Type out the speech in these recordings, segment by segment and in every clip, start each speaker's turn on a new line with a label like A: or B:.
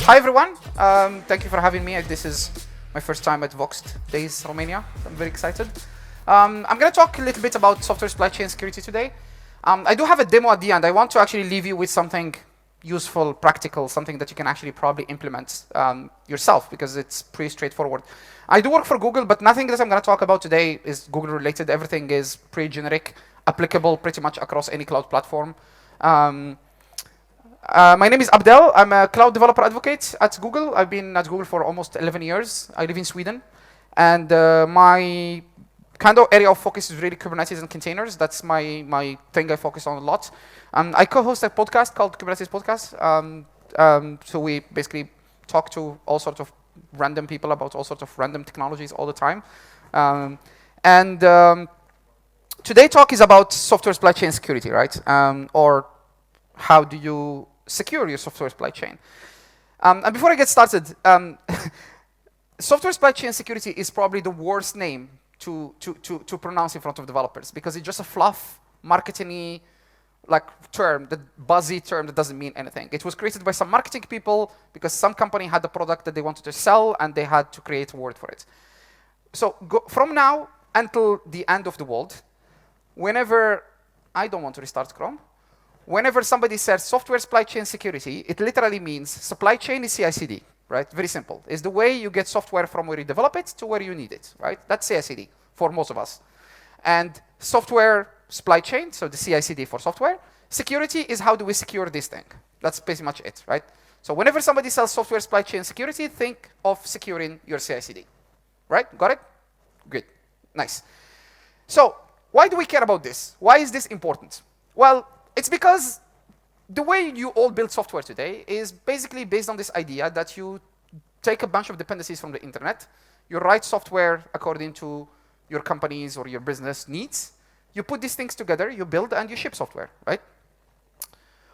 A: Hi everyone, thank you for having me. This is my first time at Voxed Days, Romania. I'm very excited. I'm going to talk a little bit about software supply chain security today. I do have a demo at the end. I want to actually leave you with something useful, practical, something that you can actually probably implement yourself, because it's pretty straightforward. I do work for Google, but nothing that I'm going to talk about today is Google related. Everything is pretty generic, applicable pretty much across any cloud platform. My name is Abdel. I'm a cloud developer advocate at Google. I've been at Google for almost 11 years. I live in Sweden. And my kind of area of focus is really Kubernetes and containers. That's my thing I focus on a lot. I co-host a podcast called Kubernetes Podcast. So we basically talk to all sorts of random people about all sorts of random technologies all the time. Today's talk is about software supply chain security, right? Or how do you secure your software supply chain? And before I get started, software supply chain security is probably the worst name to pronounce in front of developers, because it's just a fluff, marketing-y term, the buzzy term that doesn't mean anything. It was created by some marketing people because some company had a product that they wanted to sell and they had to create a word for it. So from now until the end of the world, whenever I don't want to restart Chrome, whenever somebody says software supply chain security, it literally means supply chain is CI/CD, right? Very simple. It's the way you get software from where you develop it to where you need it, right? That's CI/CD for most of us. And software supply chain, so the CI/CD for software, security is how do we secure this thing. That's pretty much it, right? So whenever somebody sells software supply chain security, think of securing your CI/CD, right? Got it? Good, nice. So why do we care about this? Why is this important? Well, it's because the way you all build software today is basically based on this idea that you take a bunch of dependencies from the internet, you write software according to your company's or your business needs, you put these things together, you build, and you ship software, right?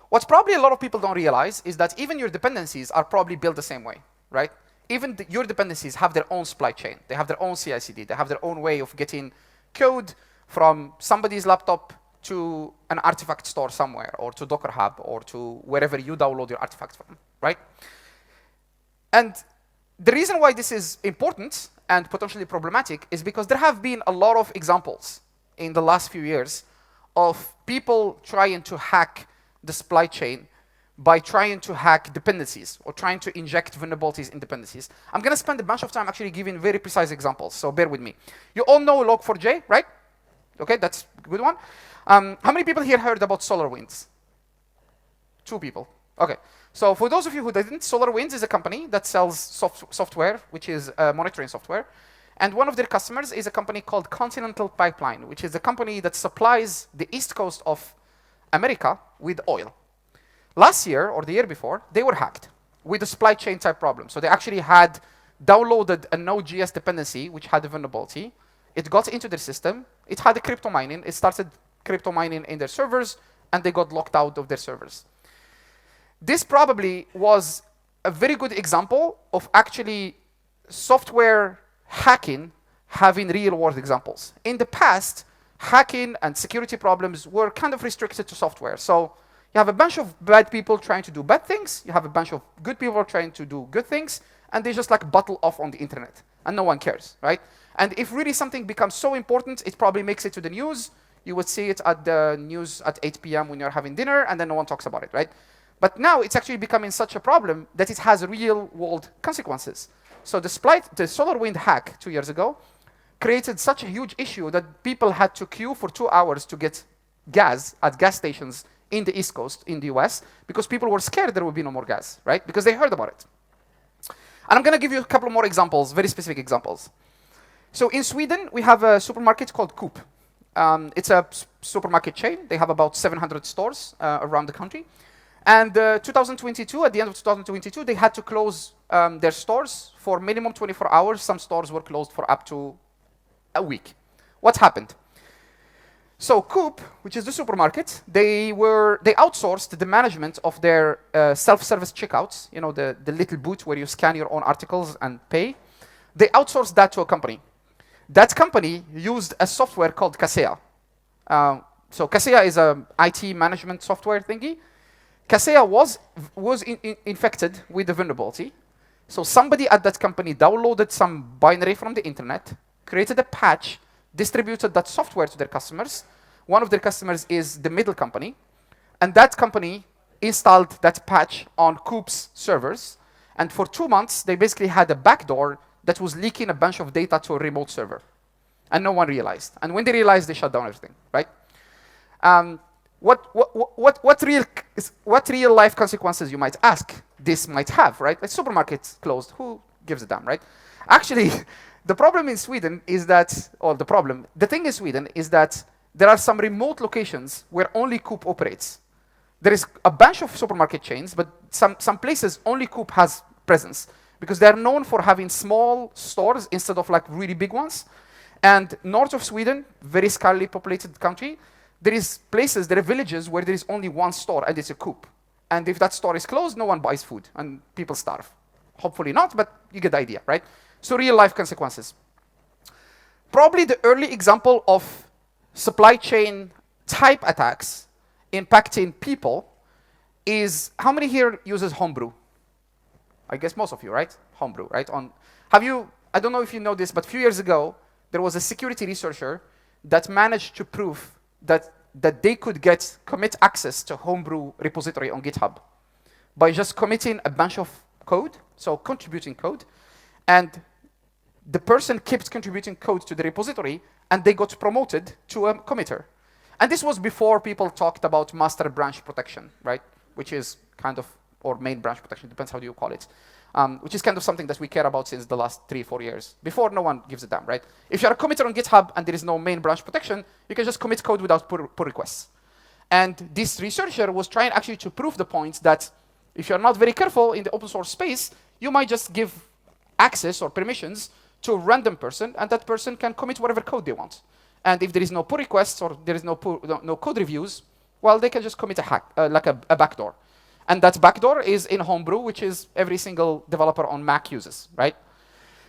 A: What probably a lot of people don't realize is that even your dependencies are probably built the same way, right? Even your dependencies have their own supply chain. They have their own CI/CD. They have their own way of getting code from somebody's laptop to an artifact store somewhere, or to Docker Hub, or to wherever you download your artifacts from, right? And the reason why this is important and potentially problematic is because there have been a lot of examples in the last few years of people trying to hack the supply chain by trying to hack dependencies or trying to inject vulnerabilities in dependencies. I'm going to spend a bunch of time actually giving very precise examples, so bear with me. You all know Log4j, right? Okay, that's a good one. How many people here heard about SolarWinds? 2 people. Okay. So for those of you who didn't, SolarWinds is a company that sells software, which is monitoring software. And one of their customers is a company called Continental Pipeline, which is a company that supplies the east coast of America with oil. Last year, or the year before, they were hacked with a supply chain type problem. So they actually had downloaded a Node.js dependency, which had a vulnerability. It got into their system. It had a crypto mining. It started crypto mining in their servers, and they got locked out of their servers. This probably was a very good example of actually software hacking having real-world examples. In the past, hacking and security problems were kind of restricted to software. So you have a bunch of bad people trying to do bad things, you have a bunch of good people trying to do good things, and they just battle off on the internet, and no one cares, right? And if really something becomes so important, it probably makes it to the news. You would see it at the news at 8 p.m. when you're having dinner, and then no one talks about it, right? But now it's actually becoming such a problem that it has real-world consequences. So the SolarWinds hack 2 years ago created such a huge issue that people had to queue for 2 hours to get gas at gas stations in the East Coast in the US, because people were scared there would be no more gas, right? Because they heard about it. And I'm going to give you a couple more examples, very specific examples. So in Sweden, we have a supermarket called Coop. It's a supermarket chain. They have about 700 stores around the country. And 2022, at the end of 2022, they had to close their stores for minimum 24 hours. Some stores were closed for up to a week. What happened? So Coop, which is the supermarket, they outsourced the management of their self-service checkouts, you know, the little booth where you scan your own articles and pay. They outsourced that to a company. That company used a software called Kaseya. So Kaseya is an IT management software thingy. Kaseya was infected with the vulnerability. So somebody at that company downloaded some binary from the internet, created a patch, distributed that software to their customers. One of their customers is the middle company. And that company installed that patch on Kube's servers. And for 2 months, they basically had a backdoor that was leaking a bunch of data to a remote server. And no one realized. And when they realized, they shut down everything, right? What real life consequences, you might ask, this might have, right? Like supermarkets closed, who gives a damn, right? Actually, the problem in Sweden is that, the thing in Sweden is that there are some remote locations where only Coop operates. There is a bunch of supermarket chains, but some places only Coop has presence because they're known for having small stores instead of like really big ones. And north of Sweden, very scarcely populated country, there are villages where there is only one store and it's a Coop. And if that store is closed, no one buys food and people starve. Hopefully not, but you get the idea, right? So real life consequences. Probably the early example of supply chain type attacks impacting people is, how many here uses Homebrew? I guess most of you, right? Homebrew, right? I don't know if you know this, but a few years ago, there was a security researcher that managed to prove that they could commit access to Homebrew repository on GitHub by just committing a bunch of code, so contributing code, and the person kept contributing code to the repository, and they got promoted to a committer. And this was before people talked about master branch protection, right? Which is kind of, or main branch protection, depends how you call it. Which is kind of something that we care about since the last 3-4 years. Before, no one gives a damn, right? If you're a committer on GitHub and there is no main branch protection, you can just commit code without pull requests. And this researcher was trying actually to prove the point that if you're not very careful in the open source space, you might just give access or permissions to a random person, and that person can commit whatever code they want. And if there is no pull requests or there is no code reviews, well, they can just commit a hack, like a backdoor. And that backdoor is in Homebrew, which is every single developer on Mac uses, right?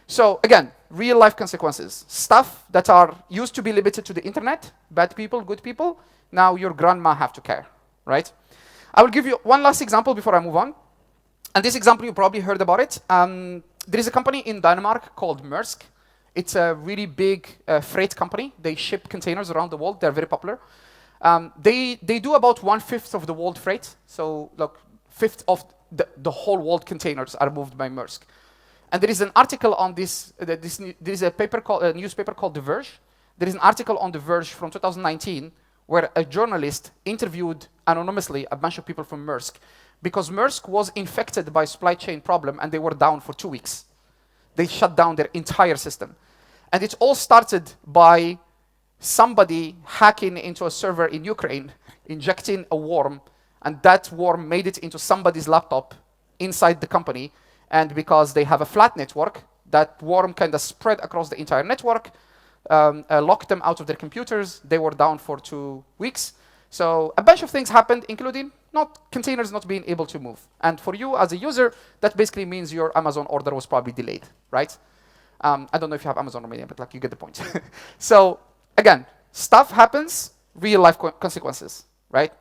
A: So again, real life consequences. Stuff that are used to be limited to the internet, bad people, good people, now your grandma have to care, right? I will give you one last example before I move on. And this example, you probably heard about it. There is a company in Denmark called Maersk. It's a really big freight company. They ship containers around the world. They're very popular. They do about 1/5 of the world freight. So look, 1/5 of the whole world containers are moved by Maersk. And there is an article on this. There is a newspaper called The Verge. There is an article on The Verge from 2019 where a journalist interviewed anonymously a bunch of people from Maersk because Maersk was infected by a supply chain problem and they were down for 2 weeks. They shut down their entire system. And it all started by somebody hacking into a server in Ukraine, injecting a worm, and that worm made it into somebody's laptop inside the company. And because they have a flat network, that worm kind of spread across the entire network, locked them out of their computers. They were down for 2 weeks. So a bunch of things happened, including containers not being able to move. And for you as a user, that basically means your Amazon order was probably delayed, right? I don't know if you have Amazon Romania, but like you get the point. So again, stuff happens, real life consequences, right?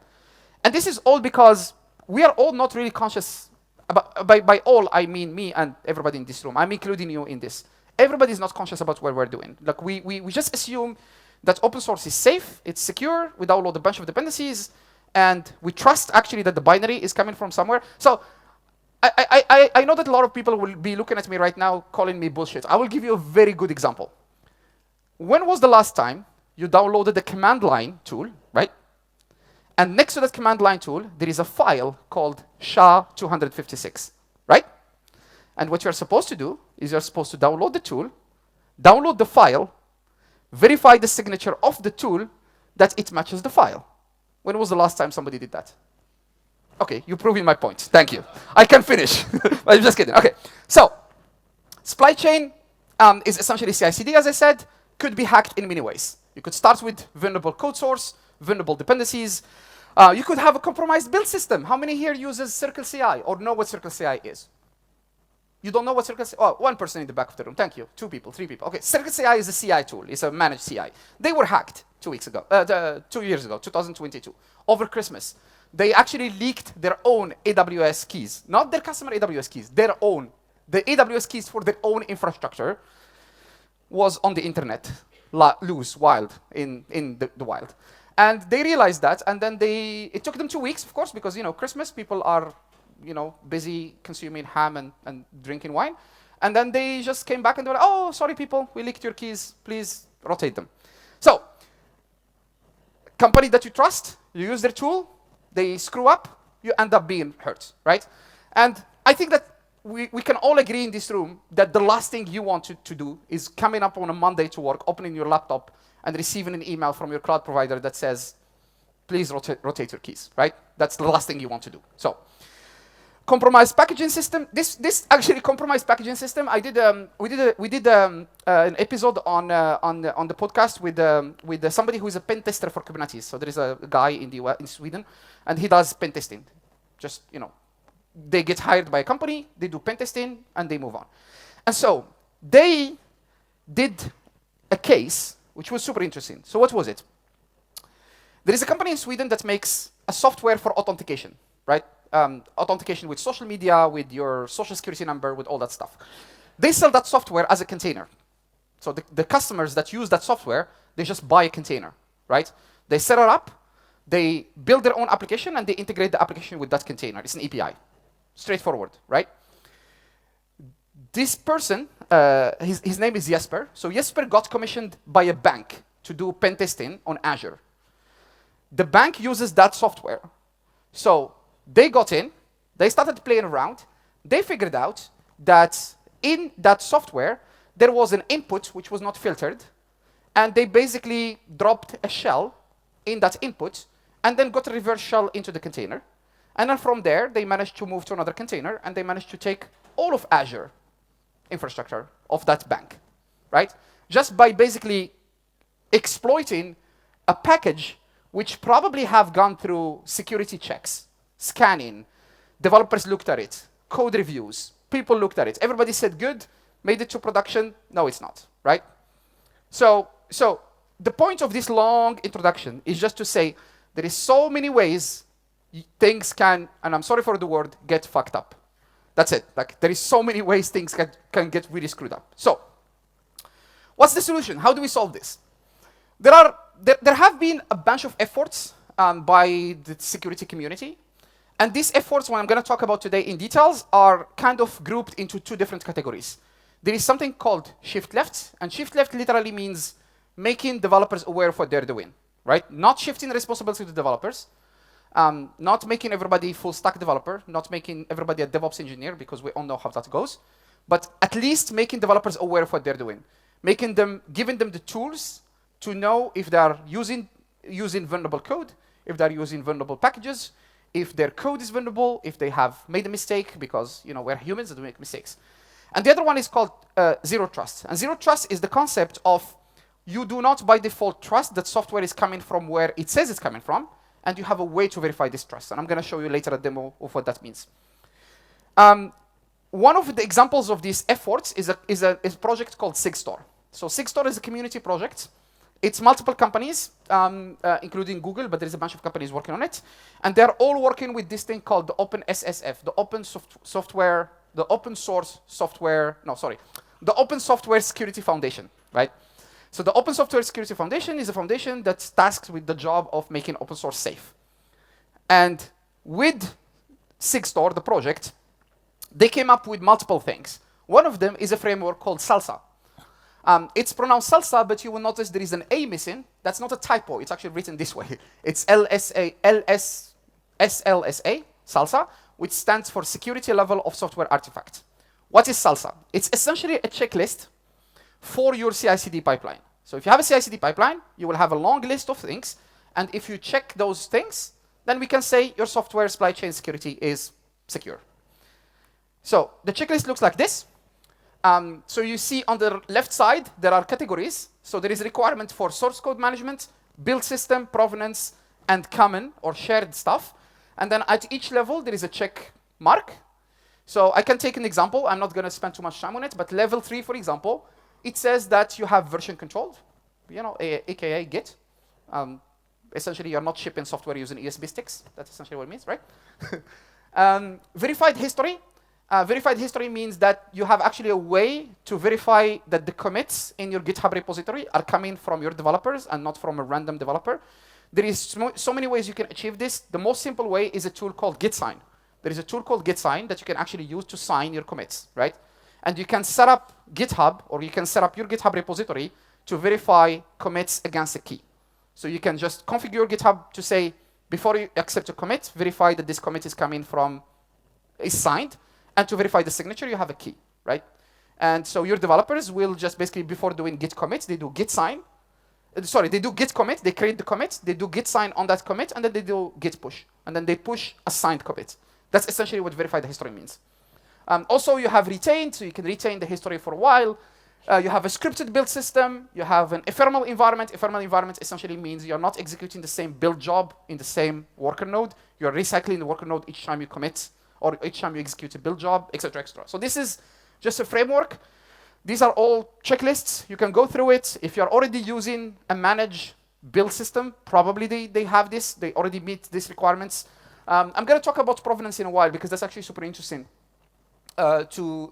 A: And this is all because we are all not really conscious about, by all, I mean me and everybody in this room. I'm including you in this. Everybody's not conscious about what we're doing. Like we just assume that open source is safe, it's secure, we download a bunch of dependencies, and we trust actually that the binary is coming from somewhere. So I know that a lot of people will be looking at me right now calling me bullshit. I will give you a very good example. When was the last time you downloaded the command line tool, right? And next to that command line tool, there is a file called SHA-256, right? And what you're supposed to do is you're supposed to download the tool, download the file, verify the signature of the tool that it matches the file. When was the last time somebody did that? Okay, you're proving my point. Thank you. I can finish. I'm just kidding. Okay, so supply chain is essentially CI/CD, as I said, could be hacked in many ways. You could start with vulnerable code source, vulnerable dependencies. You could have a compromised build system. How many here uses Circle CI or know what Circle CI is? You don't know what Circle CI? Oh, one person in the back of the room. Thank you. 2 people, 3 people. Okay, Circle CI is a CI tool. It's a managed CI. They were hacked 2 weeks ago, 2 years ago, 2022, over Christmas. They actually leaked their own AWS keys, not their customer AWS keys, their own. The AWS keys for their own infrastructure was on the internet, loose, wild, in the wild. And they realized that, and then it took them 2 weeks, of course, because, Christmas, people are, busy consuming ham and drinking wine. And then they just came back and they were like, oh, sorry, people, we leaked your keys, please rotate them. So, company that you trust, you use their tool, they screw up, you end up being hurt, right? And I think that we can all agree in this room that the last thing you want to do is coming up on a Monday to work, opening your laptop, and receiving an email from your cloud provider that says, please rotate your keys, right? That's the last thing you want to do. So, compromised packaging system. This actually compromised packaging system. We did an episode on the podcast with somebody who is a pen tester for Kubernetes. So there is a guy in Sweden, and he does pen testing. Just they get hired by a company, they do pen testing, and they move on. And so they did a case which was super interesting. So what was it? There is a company in Sweden that makes a software for authentication, right? Authentication with social media, with your social security number, with all that stuff. They sell that software as a container. So the customers that use that software, they just buy a container, right? They set it up, they build their own application, and they integrate the application with that container. It's an API. Straightforward, right? This person, his name is Jesper. So Jesper got commissioned by a bank to do pen testing on Azure. The bank uses that software. So they got in, they started playing around, they figured out that in that software, there was an input which was not filtered, and they basically dropped a shell in that input, and then got a reverse shell into the container. And then from there, they managed to move to another container, and they managed to take all of Azure infrastructure of that bank, right? Just by basically exploiting a package which probably have gone through security checks, scanning, developers looked at it, code reviews, people looked at it, everybody said good, made it to production, no it's not, right? So the point of this long introduction is just to say there is so many ways things can, and I'm sorry for the word, get fucked up. That's it. Like, there is so many ways things can get really screwed up. So, what's the solution? How do we solve this? There have been a bunch of efforts by the security community. And these efforts, what I'm going to talk about today in details, are kind of grouped into 2 different categories. There is something called shift left, and shift left literally means making developers aware of what they're doing, right? Not shifting responsibility to the developers, not making everybody full stack developer, not making everybody a DevOps engineer, because we all know how that goes, but at least making developers aware of what they're doing, giving them the tools to know if they are using vulnerable code, if they're using vulnerable packages, if their code is vulnerable, if they have made a mistake, because we're humans that make mistakes. And the other one is called zero trust. And zero trust is the concept of you do not by default trust that software is coming from where it says it's coming from, and you have a way to verify this trust. And I'm going to show you later a demo of what that means. One of the examples of these efforts is a project called sigstore. So sigstore is a community project. It's multiple companies, including Google, but there's a bunch of companies working on it. And they're all working with this thing called the OpenSSF, the Open Software Security Foundation, right? So the Open Software Security Foundation is a foundation that's tasked with the job of making open source safe. And with sigstore, the project, they came up with multiple things. One of them is a framework called Salsa. It's pronounced Salsa, but you will notice there is an A missing. That's not a typo. It's actually written this way. It's SLSA, Salsa, which stands for Security Level of Software Artifact. What is Salsa? It's essentially a checklist for your CI/CD pipeline. So if you have a CI/CD pipeline, you will have a long list of things, and if you check those things, then we can say your software supply chain security is secure. So the checklist looks like this. So you see on the left side, there are categories. So there is a requirement for source code management, build system, provenance, and common or shared stuff. And then at each level, there is a check mark. So I can take an example. I'm not going to spend too much time on it, but level 3, for example, it says that you have version control, aka Git. Essentially, you're not shipping software using USB sticks. That's essentially what it means, right? Verified history. Verified history means that you have actually a way to verify that the commits in your GitHub repository are coming from your developers and not from a random developer. There is so many ways you can achieve this. The most simple way is a tool called gitsign. There is a tool called gitsign that you can actually use to sign your commits, right? And you can set up GitHub, or you can set up your GitHub repository to verify commits against a key. So you can just configure GitHub to say, before you accept a commit, verify that this commit is coming from, is signed. And to verify the signature, you have a key, right? And so your developers will just basically, before doing git commits, they do git sign. They do git commit, they create the commit, they do git sign on that commit, and then they do git push. And then they push a signed commit. That's essentially what verified history means. Also, you have retained, so you can retain the history for a while. You have a scripted build system. You have an ephemeral environment. Ephemeral environment essentially means you're not executing the same build job in the same worker node. You're recycling the worker node each time you commit, or each time you execute a build job, etc., etc. So this is just a framework. These are all checklists. You can go through it. If you're already using a managed build system, probably they have this. They already meet these requirements. I'm going to talk about provenance in a while because that's actually super interesting to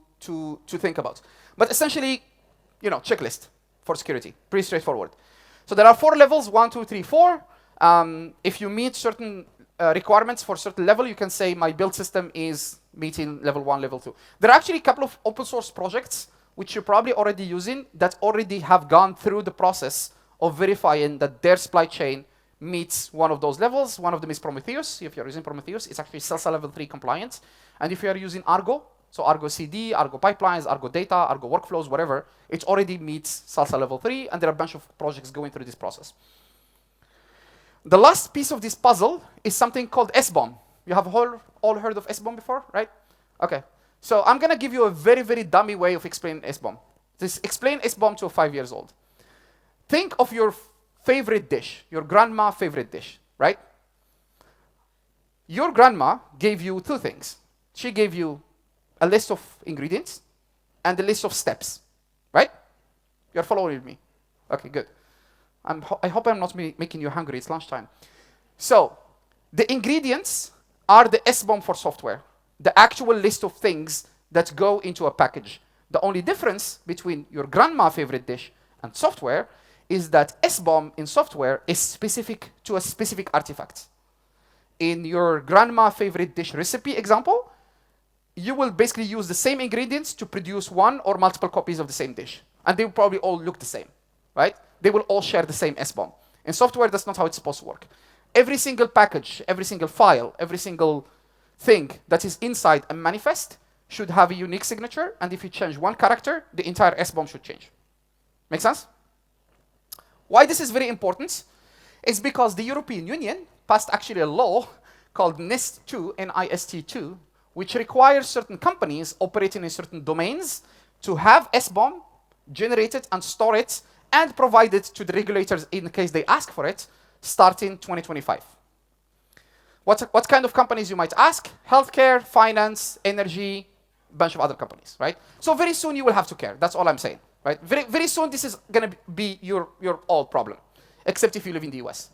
A: think about. But essentially, checklist for security, pretty straightforward. So there are 4 levels, 1, 2, 3, 4. If you meet certain requirements for certain level, you can say my build system is meeting level 1, level 2. There are actually a couple of open source projects which you're probably already using that already have gone through the process of verifying that their supply chain meets one of those levels. One of them is Prometheus. If you're using Prometheus, it's actually SLSA level 3 compliant. And if you're using Argo, so Argo CD, Argo pipelines, Argo data, Argo workflows, whatever, it already meets SLSA level 3, and there are a bunch of projects going through this process. The last piece of this puzzle is something called SBOM. You have all heard of SBOM before, right? Okay. So I'm going to give you a very, very dummy way of explaining SBOM. Just explain SBOM to a 5-year-old. Think of your favorite dish, your grandma's favorite dish, right? Your grandma gave you 2 things. She gave you a list of ingredients and a list of steps, right? You're following me? Okay, good. I hope I'm not making you hungry. It's lunchtime. So the ingredients are the SBOM for software, the actual list of things that go into a package. The only difference between your grandma's favorite dish and software is that SBOM in software is specific to a specific artifact. In your grandma's favorite dish recipe example, you will basically use the same ingredients to produce 1 or multiple copies of the same dish. And they will probably all look the same, right? They will all share the same SBOM. In software, that's not how it's supposed to work. Every single package, every single file, every single thing that is inside a manifest should have a unique signature, and if you change 1 character, the entire SBOM should change. Make sense? Why this is very important is because the European Union passed actually a law called NIST2, NIST2, which requires certain companies operating in certain domains to have SBOM, generate it and store it, and provide it to the regulators in case they ask for it, starting 2025. What kind of companies you might ask? Healthcare, finance, energy, a bunch of other companies, right? So very soon you will have to care. That's all I'm saying, right? Very soon this is going to be your old problem, except if you live in the US,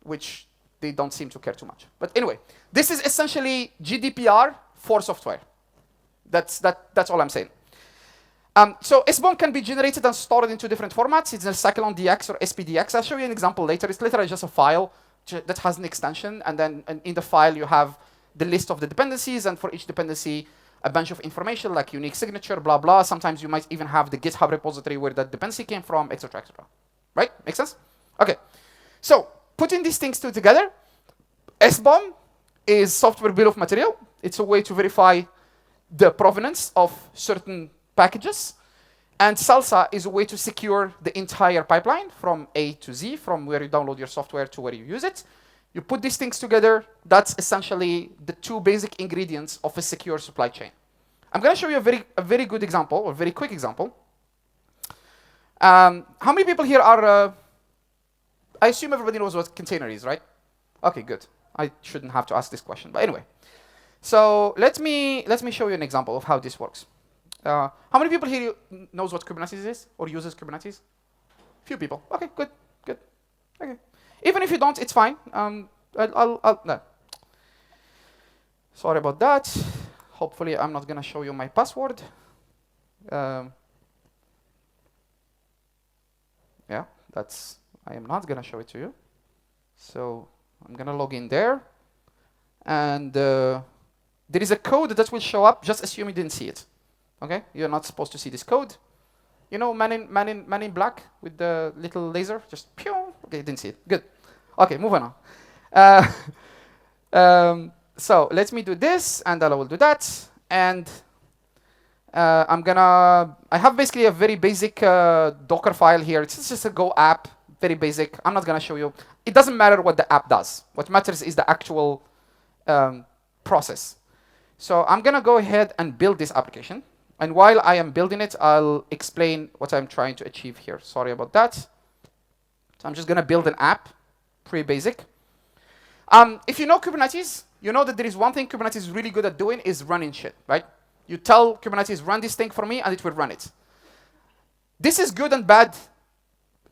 A: which they don't seem to care too much. But anyway, this is essentially GDPR for software. That's all I'm saying. So SBOM can be generated and stored into different formats. It's a Cyclone DX or SPDX. I'll show you an example later. It's literally just a file that has an extension, and then in the file you have the list of the dependencies, and for each dependency a bunch of information like unique signature, blah, blah. Sometimes you might even have the GitHub repository where that dependency came from, etc., etc. Right? Make sense? Okay. So putting these things together, SBOM is software bill of material. It's a way to verify the provenance of certain packages. And SLSA is a way to secure the entire pipeline from A to Z, from where you download your software to where you use it. You put these things together, that's essentially the 2 basic ingredients of a secure supply chain. I'm going to show you a very good example, or very quick example. How many people here are, I assume everybody knows what container is, right? Okay, good. I shouldn't have to ask this question, but anyway. So let me show you an example of how this works. How many people here knows what Kubernetes is or uses Kubernetes? Few people. Okay, good, good. Okay. Even if you don't, it's fine. No. Sorry about that. Hopefully, I'm not gonna show you my password. Yeah, I am not gonna show it to you. So I'm gonna log in there, and there is a code that will show up. Just assume you didn't see it. Okay, you're not supposed to see this code. You know, man in black with the little laser, just pew. Okay, didn't see it. Good. Okay, moving on. So let me do this, and then I will do that, and I have basically a very basic Docker file here. It's just a Go app, very basic. I'm not gonna show you. It doesn't matter what the app does. What matters is the actual process. So I'm gonna go ahead and build this application. And while I am building it, I'll explain what I'm trying to achieve here. Sorry about that. So I'm just gonna build an app, pretty basic. If you know Kubernetes, you know that there is one thing Kubernetes is really good at doing is running shit, right? You tell Kubernetes, run this thing for me, and it will run it. This is good and bad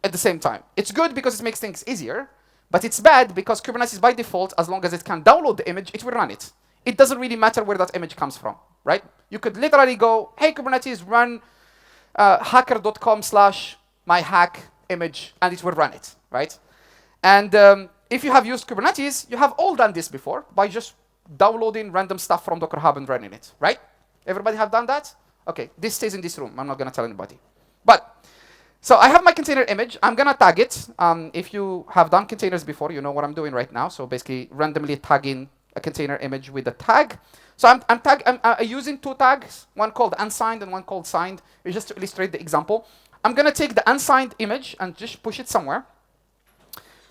A: at the same time. It's good because it makes things easier, but it's bad because Kubernetes, by default, as long as it can download the image, it will run it. It doesn't really matter where that image comes from, right? You could literally go, hey, Kubernetes, run hacker.com/myhack image, and it will run it, right? And if you have used Kubernetes, you have all done this before by just downloading random stuff from Docker Hub and running it, right? Everybody have done that? Okay, this stays in this room. I'm not gonna tell anybody. But, so I have my container image. I'm gonna tag it. If you have done containers before, you know what I'm doing right now. So basically randomly tagging a container image with a tag. So I'm using two tags, one called unsigned and one called signed. It's just to illustrate the example. I'm gonna take the unsigned image and just push it somewhere.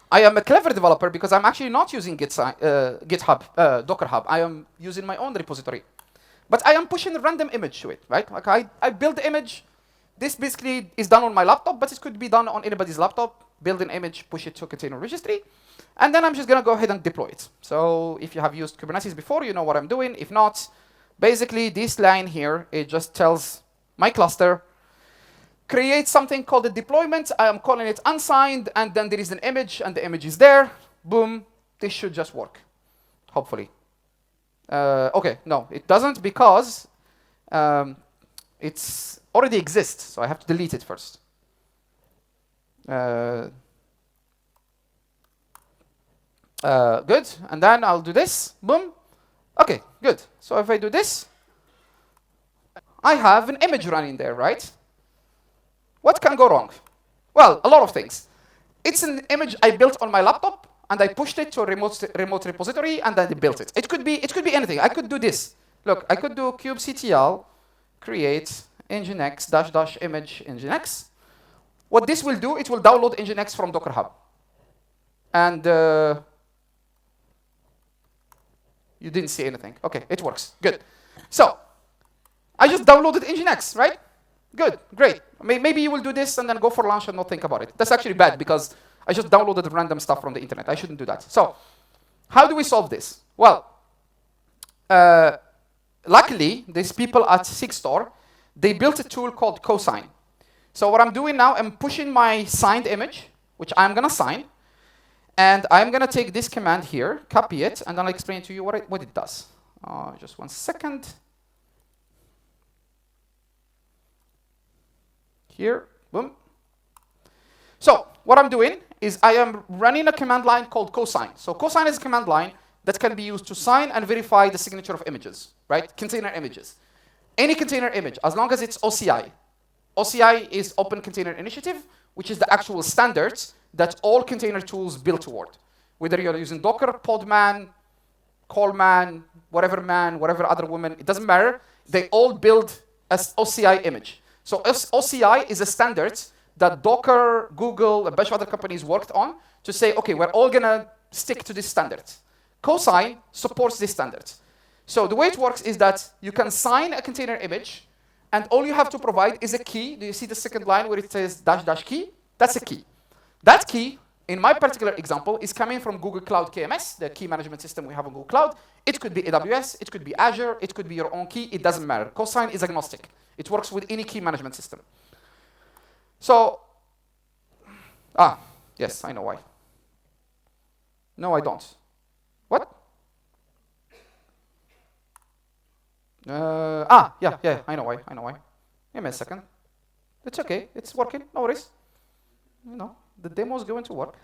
A: I am a clever developer because I'm actually not using GitHub, Docker Hub. I am using my own repository. But I am pushing a random image to it, right? Like I build the image. This basically is done on my laptop, but it could be done on anybody's laptop. Build an image, push it to a container registry, and then I'm just gonna go ahead and deploy it. So if you have used Kubernetes before, you know what I'm doing. If not, basically this line here, it just tells my cluster, create something called a deployment. I am calling it unsigned, and then there is an image, and the image is there. Boom, this should just work, hopefully. Okay, no, it doesn't because it's already exists, so I have to delete it first. Good, and then I'll do this, boom. Okay, good. So if I do this, I have an image running there, right? What can go wrong? Well, a lot of things. It's an image I built on my laptop, and I pushed it to a remote repository, and then I built it. It could be anything. I could do this. Look, I could do kubectl create nginx -- image nginx. What this will do, it will download nginx from Docker Hub. And you didn't see anything. Okay, it works. Good. So I just downloaded nginx, right? Good, great. Maybe you will do this and then go for lunch and not think about it. That's actually bad because I just downloaded random stuff from the internet. I shouldn't do that. So how do we solve this? Well, luckily, these people at sigstore, they built a tool called cosign. So what I'm doing now, I'm pushing my signed image, which I'm gonna sign, and I'm gonna take this command here, copy it, and then I'll explain to you what it does. Just 1 second. Here, boom. So what I'm doing is I am running a command line called cosign. So cosign is a command line that can be used to sign and verify the signature of images, right? Container images. Any container image, as long as it's OCI. OCI is Open Container Initiative, which is the actual standards that all container tools build toward. Whether you're using Docker, Podman, Callman, whatever other woman, it doesn't matter. They all build as OCI image. So OCI is a standard that Docker, Google, a bunch of other companies worked on to say, okay, we're all gonna stick to this standard. Cosign supports this standard. So the way it works is that you can sign a container image, and all you have to provide is a key. Do you see the second line where it says -- key? That's a key. That key in my particular example, is coming from Google Cloud KMS, the key management system we have on Google Cloud. It could be AWS, it could be Azure, it could be your own key, it doesn't matter. Cosign is agnostic. It works with any key management system. So, yes, I know why. No, I don't. What? Yeah, I know why. Give me a second. It's okay, it's working, no worries. The demo is going to work.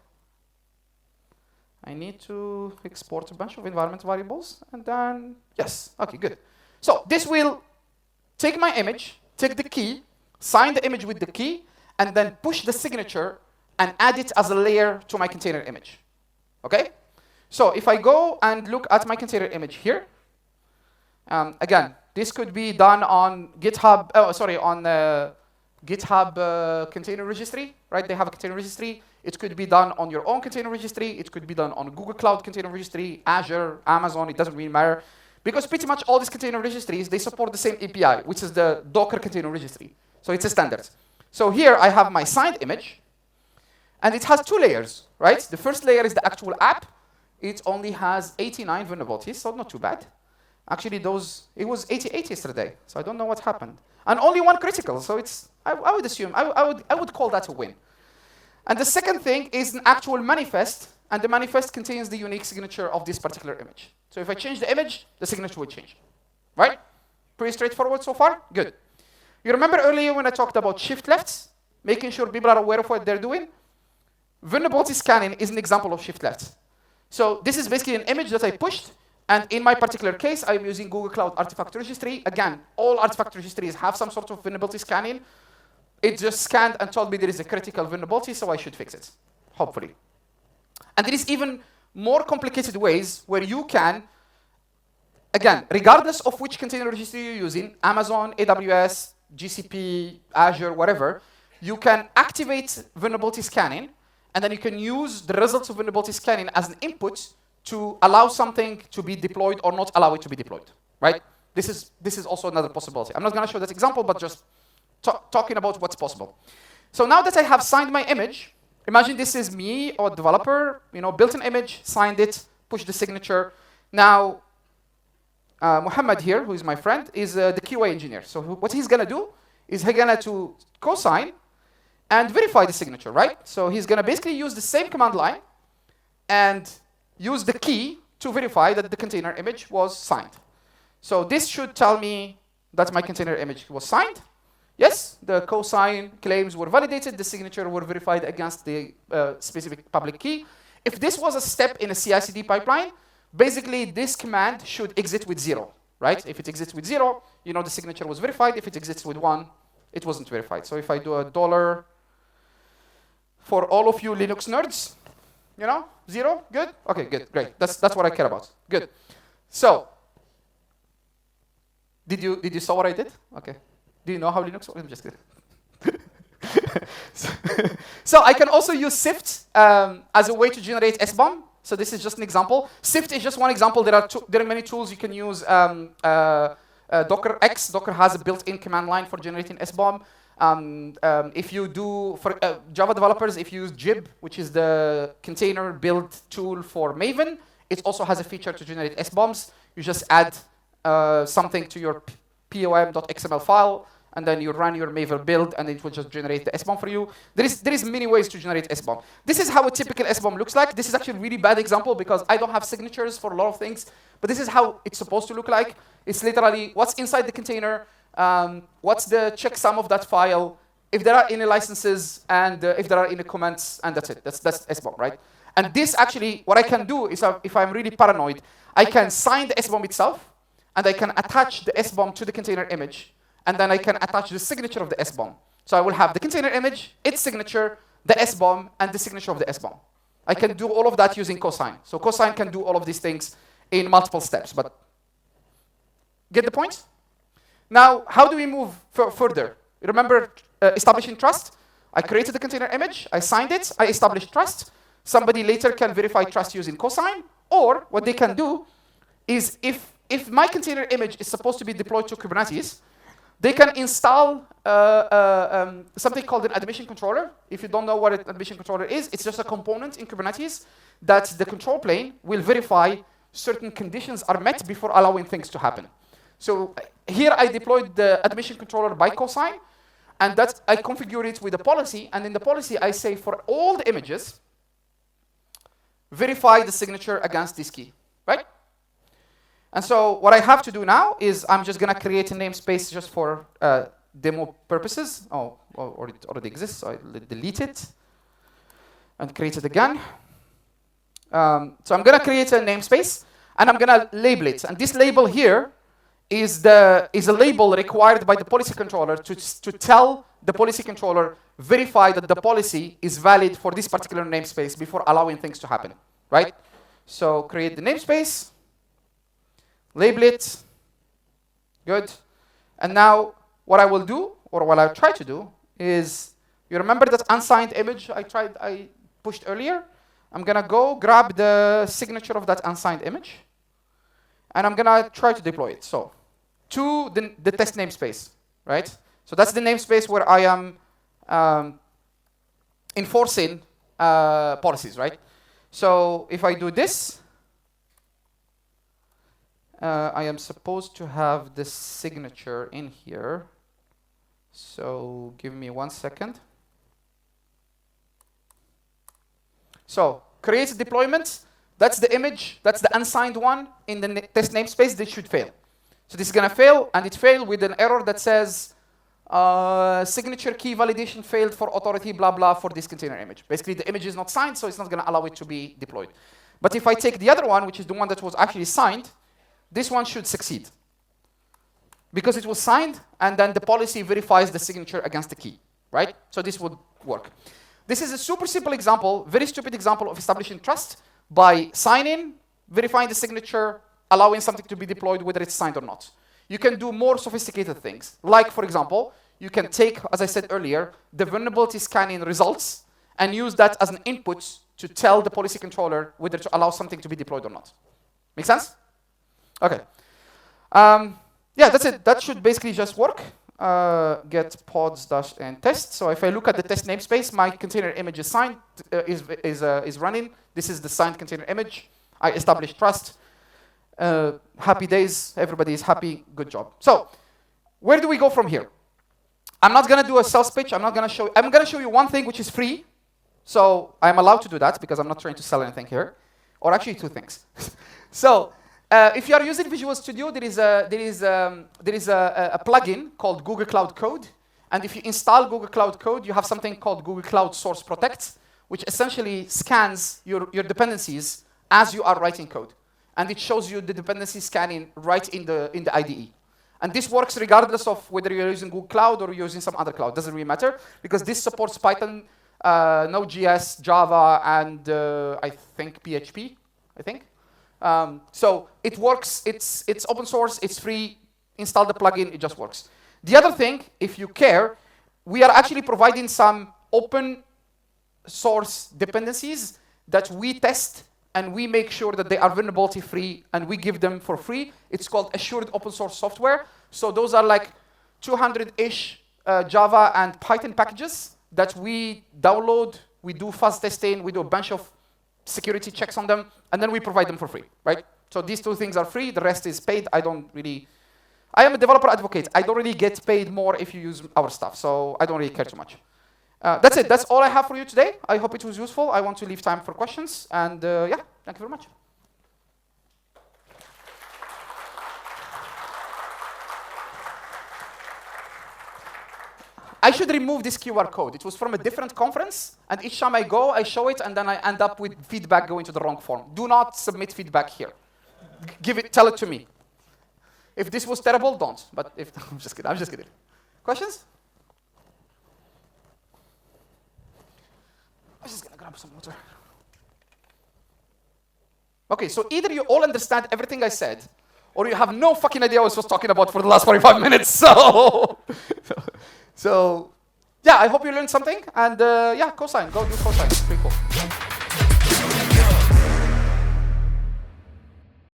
A: I need to export a bunch of environment variables, and then, yes, okay, good. So this will take my image, take the key, sign the image with the key, and then push the signature and add it as a layer to my container image, okay? So if I go and look at my container image here, again, this could be done on GitHub, GitHub container registry, right? They have a container registry. It could be done on your own container registry. It could be done on Google Cloud container registry, Azure, Amazon, it doesn't really matter. Because pretty much all these container registries, they support the same API, which is the Docker container registry. So it's a standard. So here I have my signed image, and it has 2 layers, right? The first layer is the actual app. It only has 89 vulnerabilities, so not too bad. Actually, it was 88 yesterday, so I don't know what happened. And only 1 critical, so it's, I would assume, I would call that a win. And the second thing is an actual manifest, and the manifest contains the unique signature of this particular image. So if I change the image, the signature will change, right? Pretty straightforward so far? Good. You remember earlier when I talked about shift lefts, making sure people are aware of what they're doing? Vulnerability scanning is an example of shift lefts. So this is basically an image that I pushed, and in my particular case, I'm using Google Cloud Artifact Registry. Again, all artifact registries have some sort of vulnerability scanning. It just scanned and told me there is a critical vulnerability, so I should fix it, hopefully. And there is even more complicated ways where you can, again, regardless of which container registry you're using, Amazon, AWS, GCP, Azure, whatever, you can activate vulnerability scanning, and then you can use the results of vulnerability scanning as an input to allow something to be deployed or not allow it to be deployed, right? This is also another possibility. I'm not going to show that example, but just talking about what's possible. So now that I have signed my image, imagine this is me or a developer, built an image, signed it, pushed the signature. Now, Muhammad here, who is my friend, is the QA engineer. So what he's going to do is he's going to cosign and verify the signature, right? So he's going to basically use the same command line and use the key to verify that the container image was signed. So this should tell me that my container image was signed. Yes, the cosign claims were validated, the signature were verified against the specific public key. If this was a step in a CI/CD pipeline, basically this command should exit with 0, right? If it exits with 0, the signature was verified. If it exits with 1, it wasn't verified. So if I do a $, for all of you Linux nerds, 0, good? Okay, good, great. That's what I care about. Good. So, did you saw what I did? Okay. Do you know how Linux works? I'm just kidding. So I can also use Sift as a way to generate SBOM. So this is just an example. Sift is just one example. There are many tools you can use. Docker has a built-in command line for generating SBOM. If you do, for Java developers, if you use Jib, which is the container build tool for Maven, it also has a feature to generate SBOMs. You just add something to your pom.xml file, and then you run your Maven build, and it will just generate the SBOM for you. There is many ways to generate SBOM. This is how a typical SBOM looks like. This is actually a really bad example because I don't have signatures for a lot of things, but this is how it's supposed to look like. It's literally what's inside the container, what's the checksum of that file, if there are any licenses, and if there are any comments, and that's it. That's SBOM, right? And this actually, what I can do is, if I'm really paranoid, I can sign the SBOM itself, and I can attach the SBOM to the container image, and then I can attach the signature of the SBOM. So I will have the container image, its signature, the SBOM, and the signature of the SBOM. I can do all of that using cosign. So cosign can do all of these things in multiple steps, but get the point? Now, how do we move further? Remember establishing trust? I created the container image, I signed it, I established trust. Somebody later can verify trust using cosign, or what they can do is if my container image is supposed to be deployed to Kubernetes, They can install something called an admission controller. If you don't know what an admission controller is, it's just a component in Kubernetes that the control plane will verify certain conditions are met before allowing things to happen. So here I deployed the admission controller by cosign, and that I configure it with a policy, and in the policy I say for all the images, verify the signature against this key, right? And so what I have to do now is I'm just gonna create a namespace just for demo purposes. Oh, or it already exists, so I delete it and create it again. So I'm gonna create a namespace and I'm gonna label it. And this label here is a label required by the policy controller to tell the policy controller verify that the policy is valid for this particular namespace before allowing things to happen, right? So create the namespace, label it, good. And now what I will do, or what I'll try to do, is, you remember that unsigned image I pushed earlier? I'm gonna go grab the signature of that unsigned image, and I'm gonna try to deploy it. So, to the test namespace, right? So that's the namespace where I am enforcing policies, right? So if I do this, I am supposed to have the signature in here. So give me 1 second. So create a deployment. That's the image. That's the unsigned one in the test namespace. This should fail. So this is going to fail, and it failed with an error that says signature key validation failed for authority, blah, blah, for this container image. Basically, the image is not signed, so it's not going to allow it to be deployed. But if I take the other one, which is the one that was actually signed, this one should succeed. Because it was signed, and then the policy verifies the signature against the key, right? So this would work. This is a super simple example, very stupid example of establishing trust by signing, verifying the signature, allowing something to be deployed whether it's signed or not. You can do more sophisticated things. Like, for example, you can take, as I said earlier, the vulnerability scanning results and use that as an input to tell the policy controller whether to allow something to be deployed or not. Make sense? Okay. Yeah, that's it. That should basically just work. Get pods dash and test. So if I look at the test namespace, my container image is signed, is running. This is the signed container image. I established trust. Happy days. Everybody is happy. Good job. So where do we go from here? I'm not going to do a sales pitch. I'm going to show you one thing which is free. So I'm allowed to do that because I'm not trying to sell anything here. Or actually two things. So if you are using Visual Studio, there is a plugin called Google Cloud Code. And if you install Google Cloud Code, you have something called Google Cloud Source Protect, which essentially scans your dependencies as you are writing code. And it shows you the dependency scanning right in the IDE. And this works regardless of whether you're using Google Cloud or you're using some other cloud. Doesn't really matter, because this supports Python, Node.js, Java, and I think PHP, I think. So it works, it's open source, it's free, install the plugin, it just works. The other thing, if you care, we are actually providing some open source dependencies that we test and we make sure that they are vulnerability free and we give them for free. It's called assured open source software. So those are like 200-ish Java and Python packages that we download, we do fuzz testing, we do a bunch of security checks on them, and then we provide them for free, right? So these two things are free, the rest is paid. I am a developer advocate. I don't really get paid more if you use our stuff, so I don't really care too much. That's it. That's all I have for you today. I hope it was useful. I want to leave time for questions, and yeah, thank you very much. I should remove this QR code. It was from a different conference, and each time I go, I show it, and then I end up with feedback going to the wrong form. Do not submit feedback here. Tell it to me. If this was terrible, don't. But if I'm just kidding. Questions? I'm just gonna grab some water. Okay, so either you all understand everything I said, or you have no fucking idea what I was talking about for the last 45 minutes. So yeah, I hope you learned something, and yeah, cosign. Go do cosign.